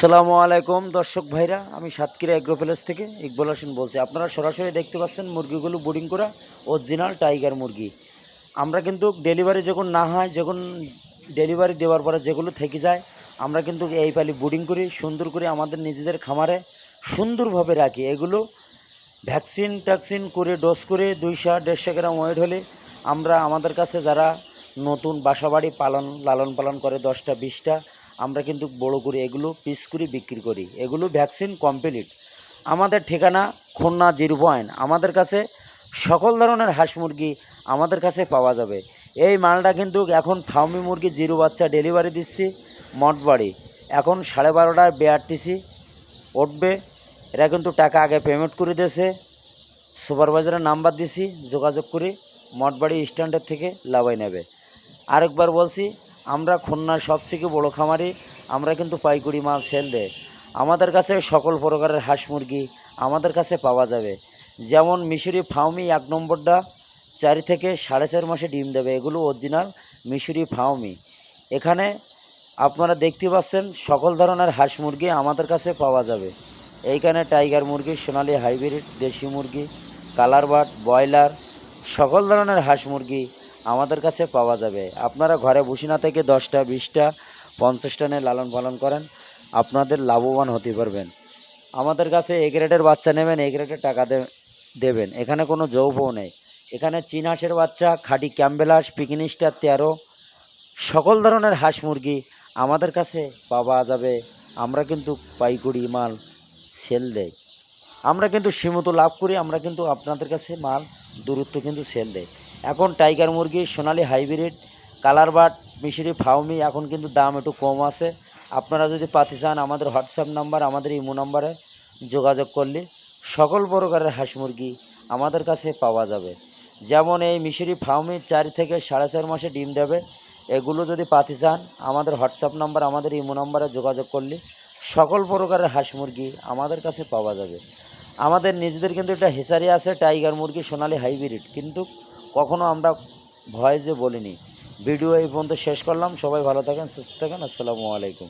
আসসালামু আলাইকুম দর্শক ভাইরা, আমি সাতক্ষীরা এগ্রো প্যালেস থেকে ইকবাল হোসেন বলছি। আপনারা সরাসরি দেখতে পাচ্ছেন মুরগিগুলো বোর্ডিং করা অরিজিনাল টাইগার মুরগি। আমরা কিন্তু ডেলিভারি যখন না হয়, যখন ডেলিভারি দেওয়ার পরে যেগুলো থেকে যায়, আমরা কিন্তু এই পালি বোর্ডিং করি, সুন্দর করে আমাদের নিজেদের খামারে সুন্দরভাবে রাখি। এগুলো ভ্যাকসিন ট্যাকসিন করে ডোজ করে 200-150 গ্রাম ওয়েট হলে আমরা আমাদের কাছে যারা নতুন বাসাবাড়ি লালন পালন করে 10টা 20টা, আমরা কিন্তু বড় করে এগুলো পিস করে বিক্রি করি। এগুলো ভ্যাকসিন কমপ্লিট। আমাদের ঠিকানা খুলনা 0 পয়েন্ট। আমাদের কাছে সকল ধরনের হাঁস মুরগি আমাদের কাছে পাওয়া যাবে। এই মালটা কিন্তু এখন ফার্মি মুরগি 0 বাচ্চা ডেলিভারি দিচ্ছি মঠবাড়ি। এখন 12:30টায় BRTC উঠবে। এরা কিন্তু টাকা আগে পেমেন্ট করে দিয়েছে। সুপারভাইজারের নাম্বার দিছি, যোগাযোগ করে মঠবাড়ি স্ট্যান্ডের থেকে লাভাই নেবে। আরেকবার বলছি, আমরা খুলনার সবথেকে বড় খামারি। আমরা কিন্তু পাইকারি মাল সেল দেয়। আমাদের কাছে সকল প্রকারের হাঁস মুরগি আমাদের কাছে পাওয়া যাবে। যেমন মিশরি ফার্মি 1 নম্বরটা 4 থেকে 4.5 মাসে ডিম দেবে। এগুলো অরিজিনাল মিশরি ফার্মি। এখানে আপনারা দেখতে পাচ্ছেন সকল ধরনের হাঁস মুরগি আমাদের কাছে পাওয়া যাবে। এইখানে টাইগার মুরগি, সোনালি হাইব্রিড, দেশি মুরগি, কালার বার্ড, ব্রয়লার, সকল ধরনের হাঁস মুরগি আমাদের কাছে পাওয়া যাবে। আপনারা ঘরে বসে না থেকে 10টা 20টা 50টা নিয়ে লালন পালন করেন, আপনাদের লাভবান হতে পারবেন। আমাদের কাছে এ গ্রেডের বাচ্চা নেবেন, এ গ্রেডের টাকা দেবেন। এখানে কোনো যৌবও নেই। এখানে চীন হাঁসের বাচ্চা, খাঁটি ক্যাম্বেল হাঁস, পিকিনি স্টার 13, সকল ধরনের হাঁস মুরগি আমাদের কাছে পাওয়া যাবে। আমরা কিন্তু পাইকারি মাল সেল দেই। আমরা কিন্তু সীমিত লাভ করি। আমরা কিন্তু আপনাদের কাছে মাল দূরত্ব কিন্তু সেল দেয়। এখন টাইগার মুরগি, সোনালি হাইব্রিড, কালার বার্ড, মিশরি ফার্মি এখন কিন্তু দাম একটু কম আছে। আপনারা যদি পাতে চান, আমাদের হোয়াটসঅ্যাপ নাম্বার, আমাদের ইমো নাম্বারে যোগাযোগ করলে সকল প্রকারের হাঁস মুরগি আমাদের কাছে পাওয়া যাবে। যেমন এই মিশরি ফার্মি 4 থেকে 4.5 মাসে ডিম দেবে। এগুলো যদি পাতে চান, আমাদের হোয়াটসঅ্যাপ নাম্বার, আমাদের ইমো নাম্বারে যোগাযোগ করলে সকল প্রকারের হাঁস মুরগি আমাদের কাছে পাওয়া যাবে। আমাদের নিজেদের কিন্তু একটা হেচারি আছে টাইগার মুরগি, সোনালি হাইব্রিড, কিন্তু কখনো আমরা ভয়েসে বলিনি। ভিডিও এই পর্যন্ত শেষ করলাম। সবাই ভালো থাকেন, সুস্থ থাকেন। আসসালামু আলাইকুম।